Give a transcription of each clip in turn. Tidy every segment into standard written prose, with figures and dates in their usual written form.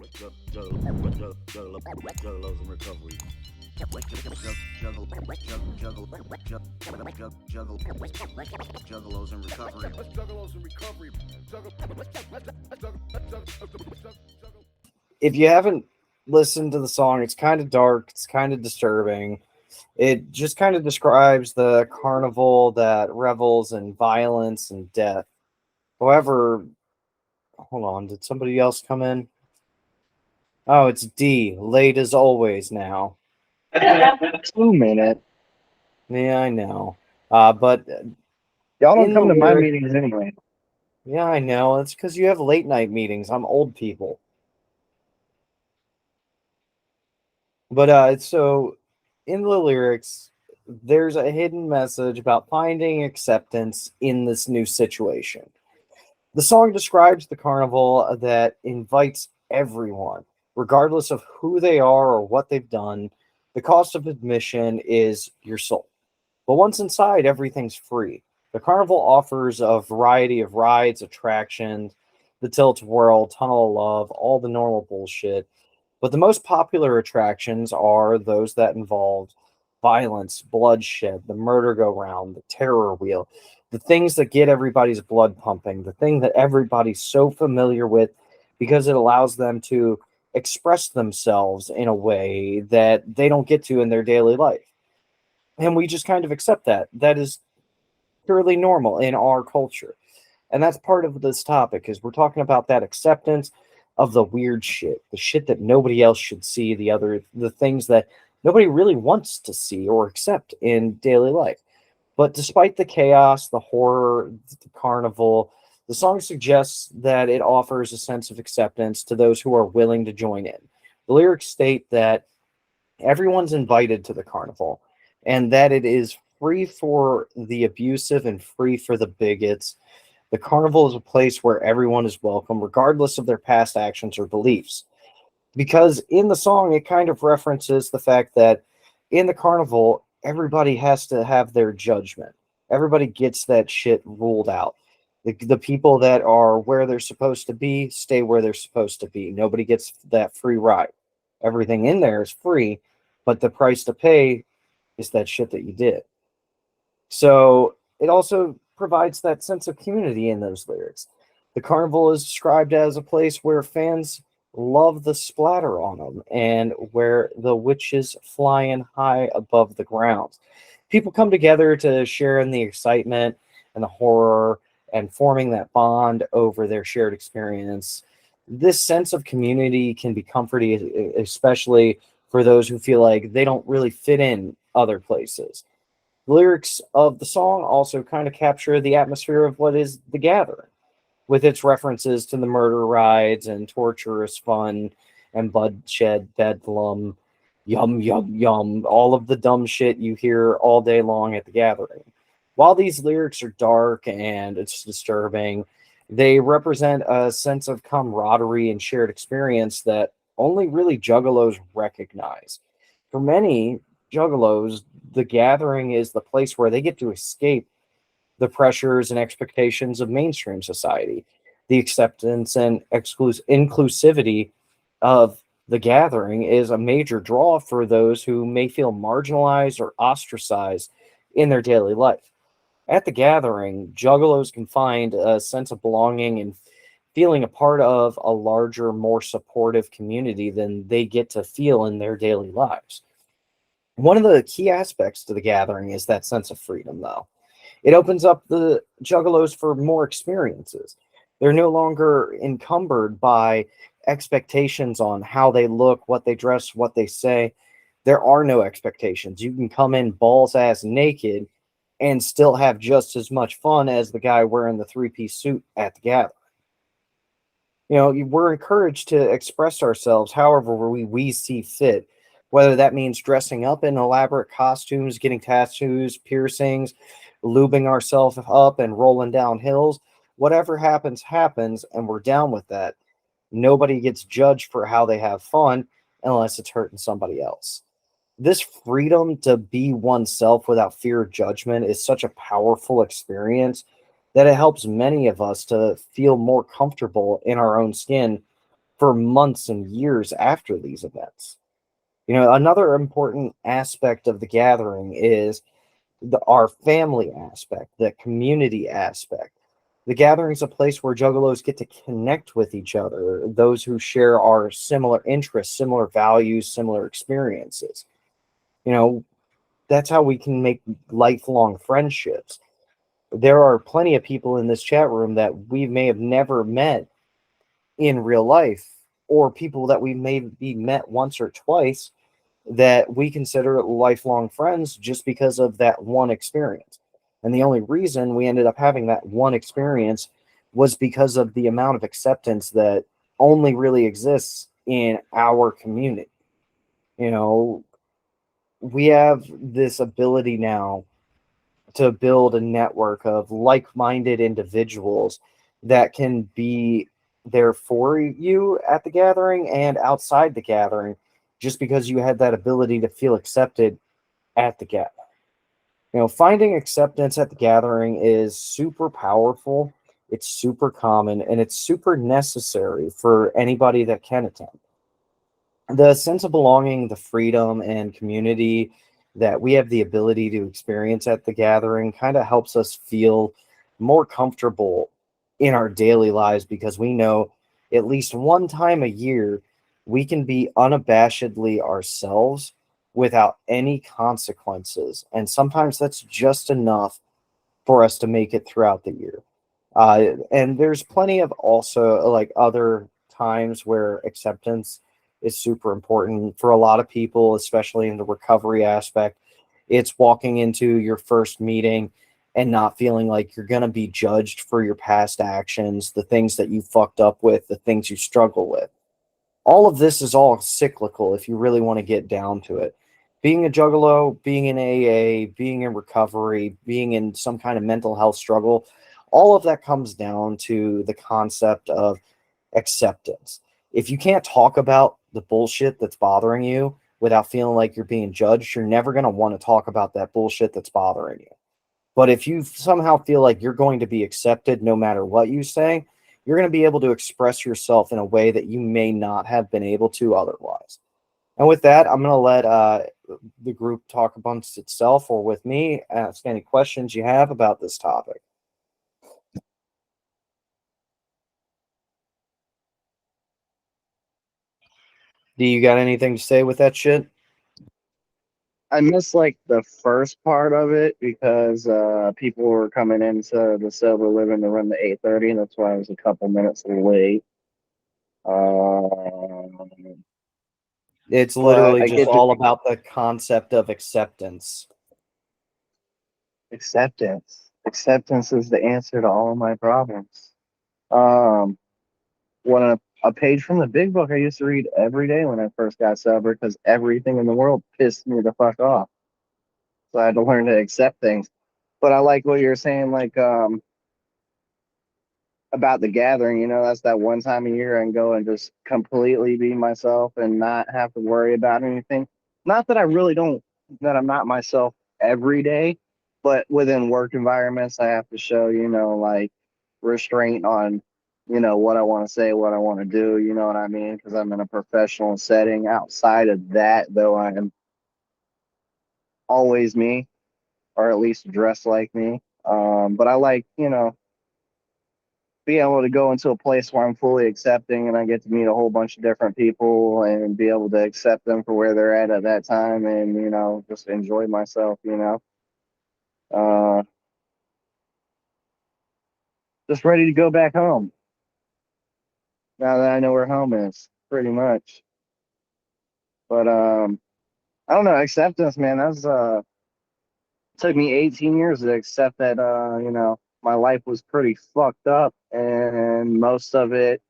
Juggalos in recovery. Juggalos in recovery. If you haven't listened to the song, it's kind of dark, it's kind of disturbing. It just kind of describes the carnival that revels in violence and death. However, hold on, did somebody else come in? Oh, it's D, late as always now. 2 minute. Yeah, I know. But Y'all don't in the come to my lyric, meetings anyway. yeah, I know. It's because you have late night meetings. I'm old people. But so in the lyrics, there's a hidden message about finding acceptance in this new situation. The song describes the carnival that invites everyone, regardless of who they are or what they've done. The cost of admission is your soul. But once inside, everything's free. The carnival offers a variety of rides, attractions, the tilt whirl, tunnel of love, all the normal bullshit. But the most popular attractions are those that involve violence, bloodshed, the murder go round, the terror wheel, the things that get everybody's blood pumping, the thing that everybody's so familiar with because it allows them to express themselves in a way that they don't get to in their daily life. And we just kind of accept that. That is purely normal in our culture. And that's part of this topic is we're talking about that acceptance of the weird shit, the shit that nobody else should see, the things that nobody really wants to see or accept in daily life. But despite the chaos, the horror, the carnival, the song suggests that it offers a sense of acceptance to those who are willing to join in. The lyrics state that everyone's invited to the carnival and that it is free for the abusive and free for the bigots. The carnival is a place where everyone is welcome, regardless of their past actions or beliefs. Because in the song, it kind of references the fact that in the carnival, everybody has to have their judgment. Everybody gets that shit ruled out. The people that are where they're supposed to be stay where they're supposed to be. Nobody gets that free ride. Everything in there is free, but the price to pay is that shit that you did. So it also provides that sense of community in those lyrics. The carnival is described as a place where fans love the splatter on them and where the witches flying high above the ground. People come together to share in the excitement and the horror and forming that bond over their shared experience. This sense of community can be comforting, especially for those who feel like they don't really fit in other places. The lyrics of the song also kind of capture the atmosphere of what is the gathering, with its references to the murder rides and torturous fun and bloodshed, bedlam, yum, yum, yum, all of the dumb shit you hear all day long at the gathering. While these lyrics are dark and it's disturbing, they represent a sense of camaraderie and shared experience that only really juggalos recognize. For many juggalos, the gathering is the place where they get to escape the pressures and expectations of mainstream society. The acceptance and inclusivity of the gathering is a major draw for those who may feel marginalized or ostracized in their daily life. At the gathering, juggalos can find a sense of belonging and feeling a part of a larger, more supportive community than they get to feel in their daily lives. One of the key aspects to the gathering is that sense of freedom, though. It opens up the juggalos for more experiences. They're no longer encumbered by expectations on how they look, what they dress, what they say. There are no expectations. You can come in balls ass naked and still have just as much fun as the guy wearing the three-piece suit at the gathering. We're encouraged to express ourselves however we see fit, whether that means dressing up in elaborate costumes, getting tattoos, piercings, lubing ourselves up and rolling down hills. Whatever happens, happens, and we're down with that. Nobody gets judged for how they have fun unless it's hurting somebody else. This freedom to be oneself without fear of judgment is such a powerful experience that it helps many of us to feel more comfortable in our own skin for months and years after these events. You know, another important aspect of the gathering is our family aspect, the community aspect. The gathering is a place where juggalos get to connect with each other, those who share our similar interests, similar values, similar experiences. You know, that's how we can make lifelong friendships. There are plenty of people in this chat room that we may have never met in real life, or people that we maybe met once or twice that we consider lifelong friends just because of that one experience. And the only reason we ended up having that one experience was because of the amount of acceptance that only really exists in our community. You know, we have this ability now to build a network of like-minded individuals that can be there for you at the gathering and outside the gathering, just because you had that ability to feel accepted at the gathering. You know, finding acceptance at the gathering is super powerful, it's super common, and it's super necessary for anybody that can attend. The sense of belonging, the freedom and community that we have the ability to experience at the gathering kind of helps us feel more comfortable in our daily lives, because we know at least one time a year we can be unabashedly ourselves without any consequences. And sometimes that's just enough for us to make it throughout the year. And there's plenty of also like other times where acceptance is super important for a lot of people, especially in the recovery aspect. It's walking into your first meeting and not feeling like you're going to be judged for your past actions, the things that you fucked up with, the things you struggle with. All of this is all cyclical if you really want to get down to it. Being a juggalo, being in AA, being in recovery, being in some kind of mental health struggle, all of that comes down to the concept of acceptance. If you can't talk about the bullshit that's bothering you without feeling like you're being judged, you're never going to want to talk about that bullshit that's bothering you. But if you somehow feel like you're going to be accepted no matter what you say, you're going to be able to express yourself in a way that you may not have been able to otherwise. And with that, I'm going to let the group talk amongst itself or with me, ask any questions you have about this topic. Do you got anything to say with that shit? I missed like the first part of it because people were coming into the Silver Living to run the 8:30, and that's why I was a couple minutes late. It's But literally I just get to all about the concept of acceptance. acceptance. Acceptance is the answer to all my problems. Um, One a page from the big book I used to read every day when I first got sober because everything in the world pissed me the fuck off. So I had to learn to accept things. But I like what you're saying, like about the gathering. You know, that's that one time a year I can go and just completely be myself and not have to worry about anything. Not that I really don't, that I'm not myself every day, but within work environments, I have to show, you know, like restraint on, you know, what I want to say, what I want to do. You know what I mean? Because I'm in a professional setting. Outside of that, though, I am always me, or at least dressed like me. But I like, you know, be able to go into a place where I'm fully accepting and I get to meet a whole bunch of different people and be able to accept them for where they're at that time and, you know, just enjoy myself, you know. Uh, just ready to go back home now that I know where home is, pretty much. But I don't know, acceptance, man, that's took me 18 years to accept that you know, my life was pretty fucked up and most of it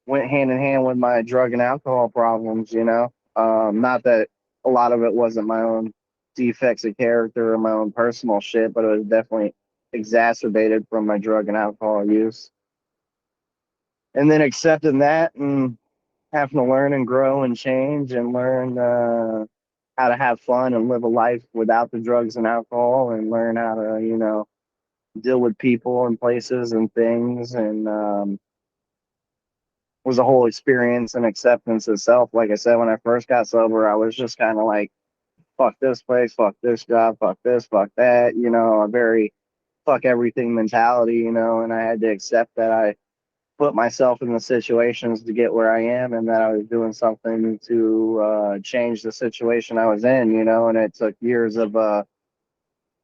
went hand in hand with my drug and alcohol problems, you know. Not that a lot of it wasn't my own defects of character or my own personal shit, but it was definitely exacerbated from my drug and alcohol use. And then accepting that and having to learn and grow and change and learn how to have fun and live a life without the drugs and alcohol and learn how to, you know, deal with people and places and things and was a whole experience and acceptance itself. Like I said, when I first got sober, I was just kind of like, fuck this place, fuck this job, fuck this, fuck that, you know, a very fuck everything mentality, you know, and I had to accept that I put myself in the situations to get where I am and that I was doing something to change the situation I was in, you know, and it took years of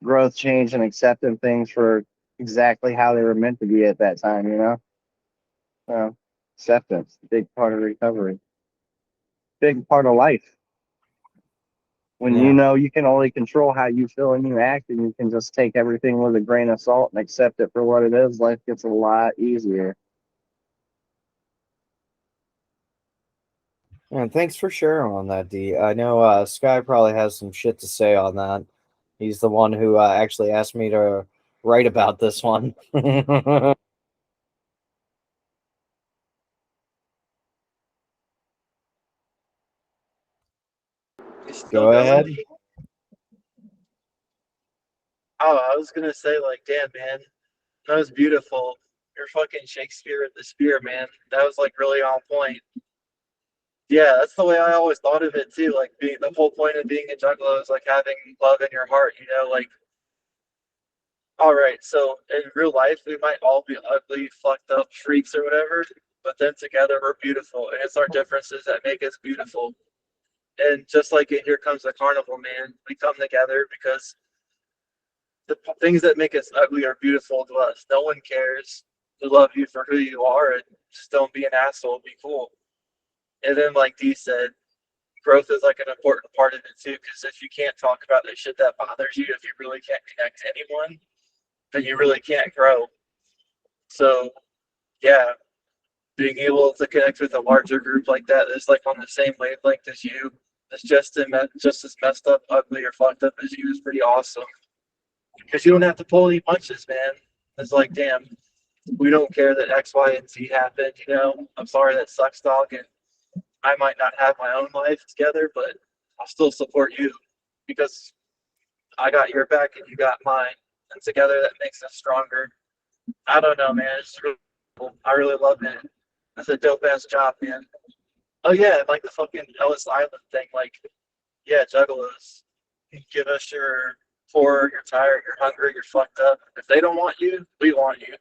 growth, change, and accepting things for exactly how they were meant to be at that time, you know. Acceptance, big part of recovery, big part of life. When you Yeah. know you can only control how you feel and you act, and you can just take everything with a grain of salt and accept it for what it is, life gets a lot easier. And thanks for sharing on that, D. I know Sky probably has some shit to say on that. He's the one who actually asked me to write about this one. You still Go going? ahead. Oh, I was gonna say, like, damn, man, that was beautiful. You're fucking Shakespeare with the spear, man. That was like really on point. Yeah, that's the way I always thought of it too. Like, being the whole point of being a juggalo is like having love in your heart. You know, like, all right, so in real life we might all be ugly, fucked up freaks or whatever, but then together we're beautiful, and it's our differences that make us beautiful. And just like in Here Comes the Carnival, man, we come together because the things that make us ugly are beautiful to us. No one cares. We love you for who you are, and just don't be an asshole. Be cool. And then, like Dee said, growth is like an important part of it too. Because if you can't talk about the shit that bothers you, if you really can't connect to anyone, then you really can't grow. So, yeah, being able to connect with a larger group like that that's like on the same wavelength as you, that's just as messed up, ugly, or fucked up as you is pretty awesome. Because you don't have to pull any punches, man. It's like, damn, we don't care that X, Y, and Z happened. You know, I'm sorry that sucks, dog, and I might not have my own life together, but I'll still support you because I got your back and you got mine, and together that makes us stronger. I don't know, man. It's really cool. I really love it. That's a dope ass job, man. Oh yeah, like the fucking Ellis Island thing. Like, yeah, Juggalos. Give us your poor, you're tired, you're hungry, you're fucked up. If they don't want you, we want you.